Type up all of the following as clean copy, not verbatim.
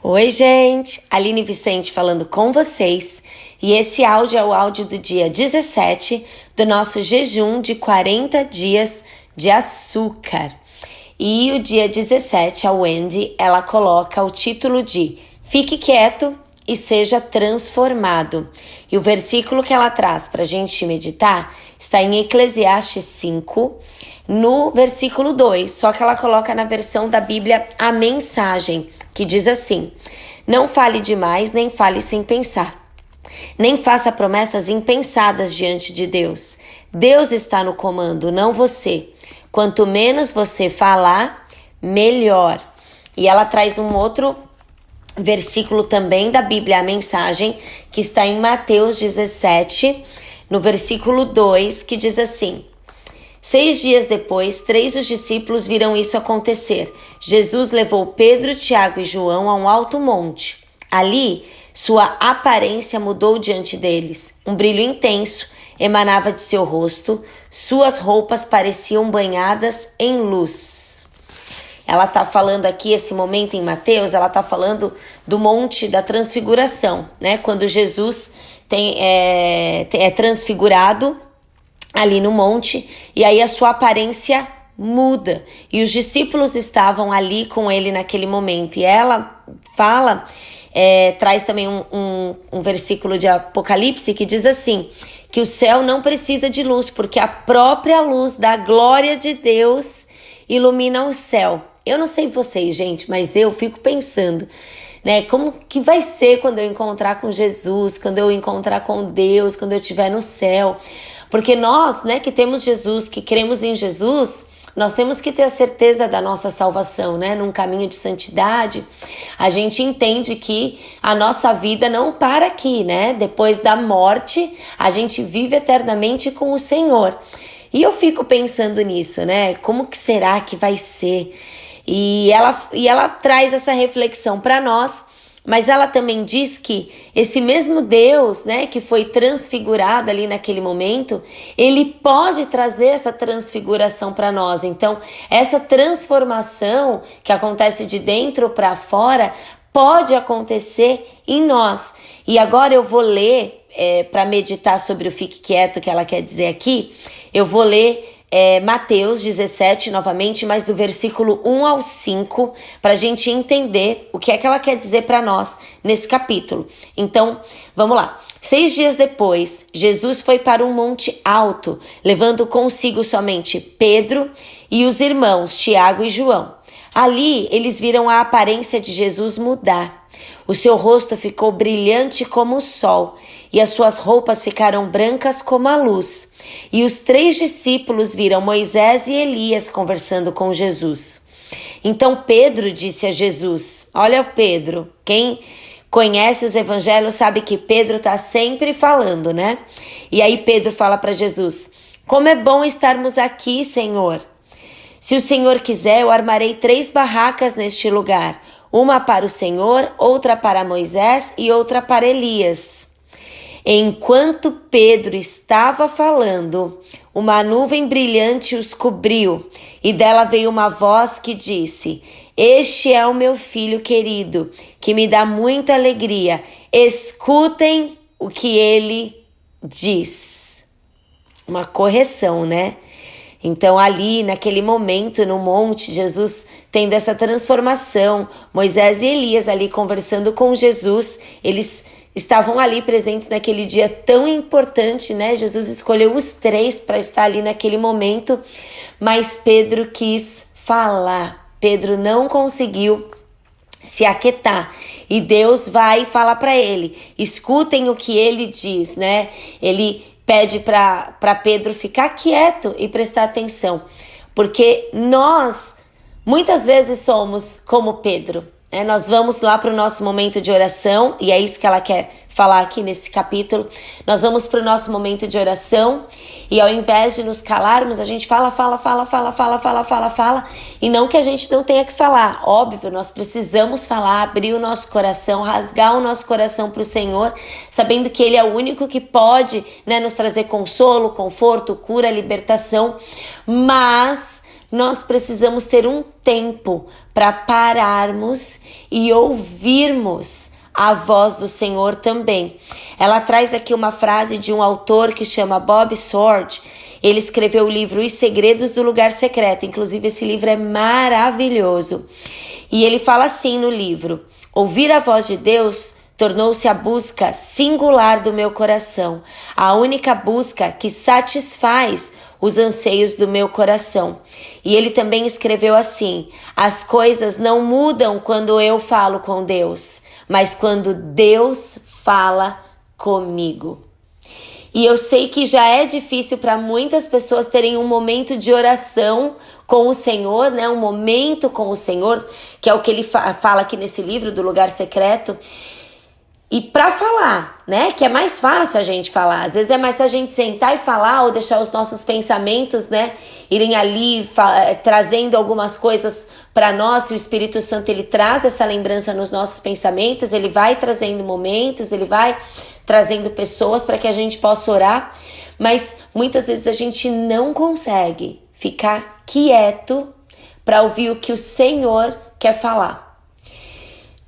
Oi, gente! Aline Vicente falando com vocês. E esse áudio é o áudio do dia 17 do nosso jejum de 40 dias de açúcar. E o dia 17, a Wendy, ela coloca o título de Fique Quieto e Seja Transformado. E o versículo que ela traz para a gente meditar está em Eclesiastes 5, no versículo 2, só que ela coloca na versão da Bíblia a mensagem, que diz assim: não fale demais, nem fale sem pensar. Nem faça promessas impensadas diante de Deus. Deus está no comando, não você. Quanto menos você falar, melhor. E ela traz um outro versículo também da Bíblia, a mensagem, que está em Mateus 17, no versículo 2, que diz assim: 6 dias depois, 3 dos discípulos viram isso acontecer. Jesus levou Pedro, Tiago e João a um alto monte. Ali, sua aparência mudou diante deles. Um brilho intenso emanava de seu rosto. Suas roupas pareciam banhadas em luz. Ela está falando aqui, esse momento em Mateus, ela está falando do Monte da Transfiguração, né? Quando Jesus é transfigurado ali no monte, e aí a sua aparência muda, e os discípulos estavam ali com ele naquele momento, e ela fala, traz também um versículo de Apocalipse que diz assim, que o céu não precisa de luz, porque a própria luz da glória de Deus ilumina o céu. Eu não sei vocês, gente, mas eu fico pensando, né, como que vai ser quando eu encontrar com Jesus, quando eu encontrar com Deus, quando eu estiver no céu. Porque nós, né, que temos Jesus, que cremos em Jesus, nós temos que ter a certeza da nossa salvação, né? Num caminho de santidade, a gente entende que a nossa vida não para aqui, né? Depois da morte, a gente vive eternamente com o Senhor. E eu fico pensando nisso, né? Como que será que vai ser? E ela traz essa reflexão para nós. Mas ela também diz que esse mesmo Deus, né, que foi transfigurado ali naquele momento, ele pode trazer essa transfiguração para nós. Então, essa transformação que acontece de dentro para fora pode acontecer em nós. E agora eu vou ler, para meditar sobre o Fique Quieto que ela quer dizer aqui, eu vou ler Mateus 17 novamente, mas do versículo 1 ao 5, para a gente entender o que é que ela quer dizer para nós nesse capítulo. Então, vamos lá. 6 dias depois, Jesus foi para um monte alto, levando consigo somente Pedro e os irmãos Tiago e João. Ali, eles viram a aparência de Jesus mudar. O seu rosto ficou brilhante como o sol, e as suas roupas ficaram brancas como a luz. E os 3 discípulos viram Moisés e Elias conversando com Jesus. Então Pedro disse a Jesus, olha o Pedro, quem conhece os evangelhos sabe que Pedro está sempre falando, né? E aí Pedro fala para Jesus, como é bom estarmos aqui, Senhor. Se o Senhor quiser, eu armarei 3 barracas neste lugar, uma para o Senhor, outra para Moisés e outra para Elias. Enquanto Pedro estava falando, uma nuvem brilhante os cobriu, e dela veio uma voz que disse, este é o meu filho querido, que me dá muita alegria. Escutem o que ele diz. Uma correção, né? Então ali, naquele momento, no monte, Jesus tendo essa transformação, Moisés e Elias ali conversando com Jesus, eles estavam ali presentes naquele dia tão importante, né? Jesus escolheu os 3 para estar ali naquele momento, mas Pedro quis falar. Pedro não conseguiu se aquietar. E Deus vai falar para ele, escutem o que ele diz, né? Ele pede para Pedro ficar quieto e prestar atenção, porque nós muitas vezes somos como Pedro, né? Nós vamos lá para o nosso momento de oração, e é isso que ela quer falar aqui nesse capítulo. Nós vamos para o nosso momento de oração, e ao invés de nos calarmos, a gente fala, e não que a gente não tenha que falar, óbvio, nós precisamos falar, abrir o nosso coração, rasgar o nosso coração para o Senhor, sabendo que Ele é o único que pode, né, nos trazer consolo, conforto, cura, libertação, mas nós precisamos ter um tempo para pararmos e ouvirmos a voz do Senhor também. Ela traz aqui uma frase de um autor que chama Bob Sword. Ele escreveu o livro Os Segredos do Lugar Secreto. Inclusive, esse livro é maravilhoso. E ele fala assim no livro: ouvir a voz de Deus tornou-se a busca singular do meu coração, a única busca que satisfaz os anseios do meu coração. E ele também escreveu assim: as coisas não mudam quando eu falo com Deus, mas quando Deus fala comigo. E eu sei que já é difícil para muitas pessoas terem um momento de oração com o Senhor, né? Um momento com o Senhor, que é o que ele fala aqui nesse livro do Lugar Secreto. E para falar, né? Que é mais fácil a gente falar. Às vezes é mais fácil a gente sentar e falar ou deixar os nossos pensamentos, né? Irem ali trazendo algumas coisas para nós. E o Espírito Santo, ele traz essa lembrança nos nossos pensamentos. Ele vai trazendo momentos, ele vai trazendo pessoas para que a gente possa orar. Mas muitas vezes a gente não consegue ficar quieto para ouvir o que o Senhor quer falar.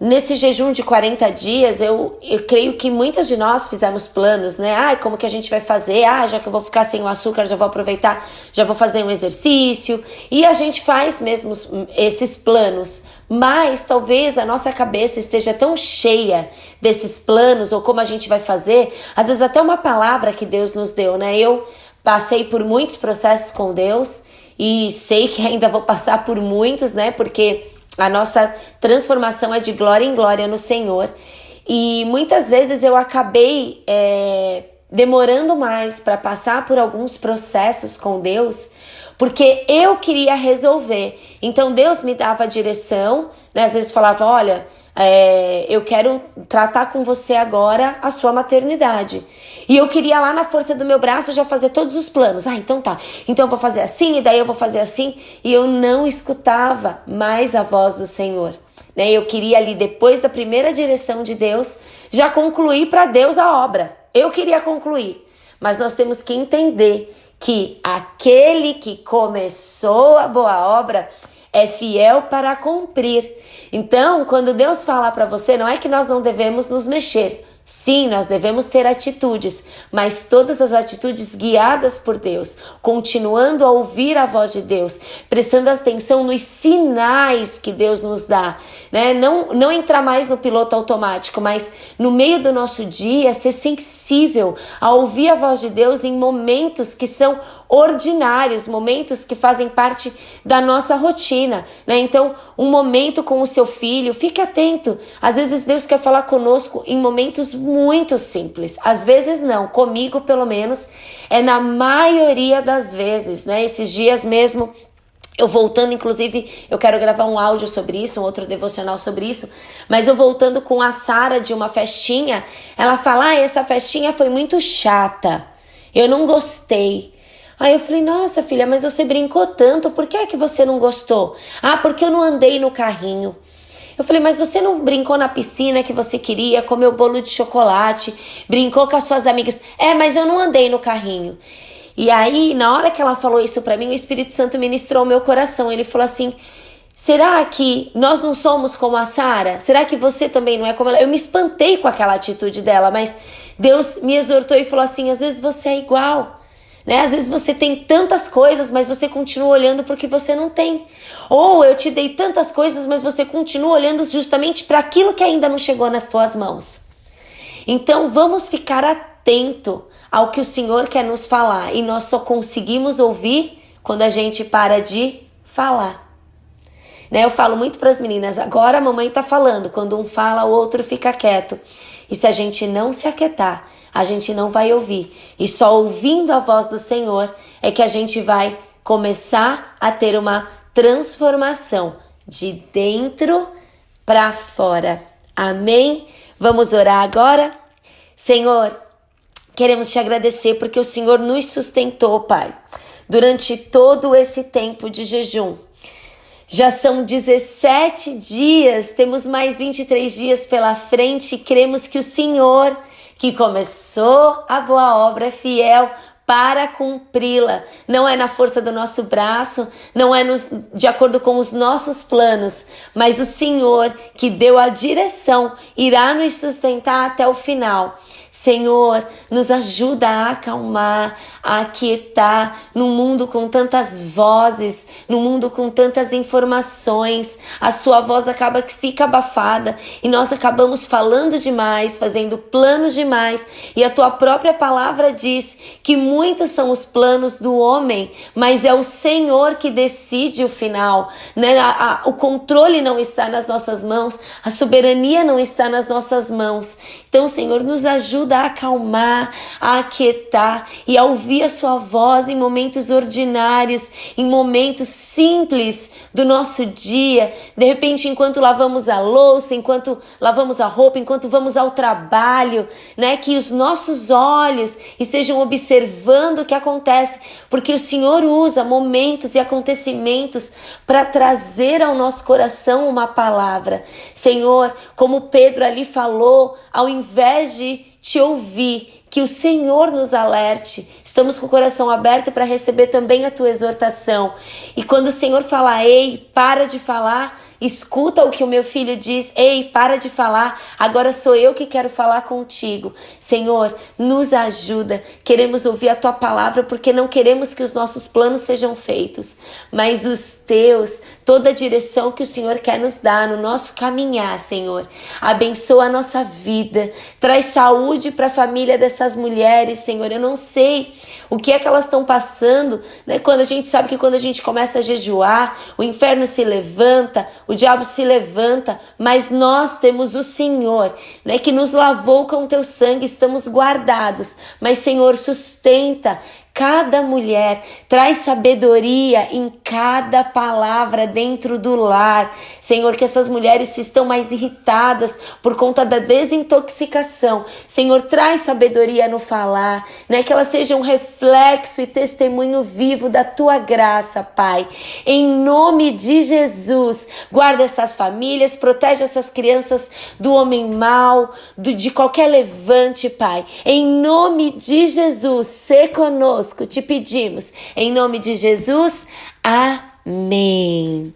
Nesse jejum de 40 dias, eu creio que muitas de nós fizemos planos, né? Como que a gente vai fazer? Já que eu vou ficar sem o açúcar, já vou aproveitar, já vou fazer um exercício. E a gente faz mesmo esses planos. Mas talvez a nossa cabeça esteja tão cheia desses planos, ou como a gente vai fazer. Às vezes até uma palavra que Deus nos deu, né? Eu passei por muitos processos com Deus e sei que ainda vou passar por muitos, né? Porque a nossa transformação é de glória em glória no Senhor. E muitas vezes eu acabei demorando mais para passar por alguns processos com Deus, porque eu queria resolver. Então Deus me dava a direção, né? Às vezes falava: olha, eu quero tratar com você agora a sua maternidade. E eu queria lá na força do meu braço já fazer todos os planos. Então tá, então eu vou fazer assim, e daí eu vou fazer assim. E eu não escutava mais a voz do Senhor, né? Eu queria ali, depois da primeira direção de Deus, já concluir para Deus a obra. Eu queria concluir. Mas nós temos que entender que aquele que começou a boa obra é fiel para cumprir. Então, quando Deus fala para você, não é que nós não devemos nos mexer. Sim, nós devemos ter atitudes, mas todas as atitudes guiadas por Deus, continuando a ouvir a voz de Deus, prestando atenção nos sinais que Deus nos dá, né? Não entrar mais no piloto automático, mas no meio do nosso dia ser sensível a ouvir a voz de Deus em momentos que são ordinários, momentos que fazem parte da nossa rotina, né? Então, um momento com o seu filho, fique atento. Às vezes Deus quer falar conosco em momentos muito simples. Às vezes não, comigo pelo menos, é na maioria das vezes, né? Esses dias mesmo, eu voltando, inclusive, eu quero gravar um áudio sobre isso, um outro devocional sobre isso, mas eu voltando com a Sara de uma festinha, ela fala: essa festinha foi muito chata, eu não gostei. Aí eu falei: nossa filha, mas você brincou tanto, por que é que você não gostou? Porque eu não andei no carrinho. Eu falei: mas você não brincou na piscina que você queria, comeu bolo de chocolate, brincou com as suas amigas? Mas eu não andei no carrinho. E aí, na hora que ela falou isso pra mim, o Espírito Santo ministrou o meu coração. Ele falou assim: será que nós não somos como a Sara? Será que você também não é como ela? Eu me espantei com aquela atitude dela, mas Deus me exortou e falou assim: às vezes você é igual. Né? Às vezes você tem tantas coisas, mas você continua olhando para o que você não tem. Ou eu te dei tantas coisas, mas você continua olhando justamente para aquilo que ainda não chegou nas tuas mãos. Então vamos ficar atento ao que o Senhor quer nos falar. E nós só conseguimos ouvir quando a gente para de falar. Né? Eu falo muito para as meninas: agora a mamãe está falando. Quando um fala, o outro fica quieto. E se a gente não se aquietar, a gente não vai ouvir. E só ouvindo a voz do Senhor é que a gente vai começar a ter uma transformação de dentro para fora. Amém? Vamos orar agora? Senhor, queremos te agradecer porque o Senhor nos sustentou, Pai, durante todo esse tempo de jejum. Já são 17 dias, temos mais 23 dias pela frente e cremos que o Senhor, que começou a boa obra, é fiel para cumpri-la. Não é na força do nosso braço, não é de acordo com os nossos planos, mas o Senhor que deu a direção irá nos sustentar até o final. Senhor, nos ajuda a acalmar, a aquietar num mundo com tantas vozes, num mundo com tantas informações. A sua voz acaba que fica abafada e nós acabamos falando demais, fazendo planos demais. E a tua própria palavra diz que muitos são os planos do homem, mas é o Senhor que decide o final, né? O controle não está nas nossas mãos, a soberania não está nas nossas mãos. Então, Senhor, nos ajuda a acalmar, a aquietar e a ouvir a sua voz em momentos ordinários, em momentos simples do nosso dia. De repente, enquanto lavamos a louça, enquanto lavamos a roupa, enquanto vamos ao trabalho, né? Que os nossos olhos estejam observando o que acontece, porque o Senhor usa momentos e acontecimentos para trazer ao nosso coração uma palavra. Senhor, como Pedro ali falou, ao invés de te ouvir, que o Senhor nos alerte. Estamos com o coração aberto para receber também a tua exortação. E quando o Senhor falar, ei, para de falar, escuta o que o meu filho diz, ei, para de falar, agora sou eu que quero falar contigo. Senhor, nos ajuda, queremos ouvir a tua palavra porque não queremos que os nossos planos sejam feitos, mas os teus, toda a direção que o Senhor quer nos dar no nosso caminhar, Senhor. Abençoa a nossa vida, traz saúde para a família dessas mulheres, Senhor. Eu não sei o que é que elas estão passando, né? Quando a gente sabe que quando a gente começa a jejuar, o inferno se levanta, o diabo se levanta, mas nós temos o Senhor, né, que nos lavou com teu sangue, estamos guardados. Mas, Senhor, sustenta cada mulher, traz sabedoria em cada palavra dentro do lar. Senhor, que essas mulheres que estão mais irritadas por conta da desintoxicação, Senhor, traz sabedoria no falar, né? Que elas sejam um reflexo e testemunho vivo da tua graça, Pai. Em nome de Jesus, guarda essas famílias, protege essas crianças do homem mau, de qualquer levante, Pai. Em nome de Jesus, sê conosco. Te pedimos, em nome de Jesus, amém.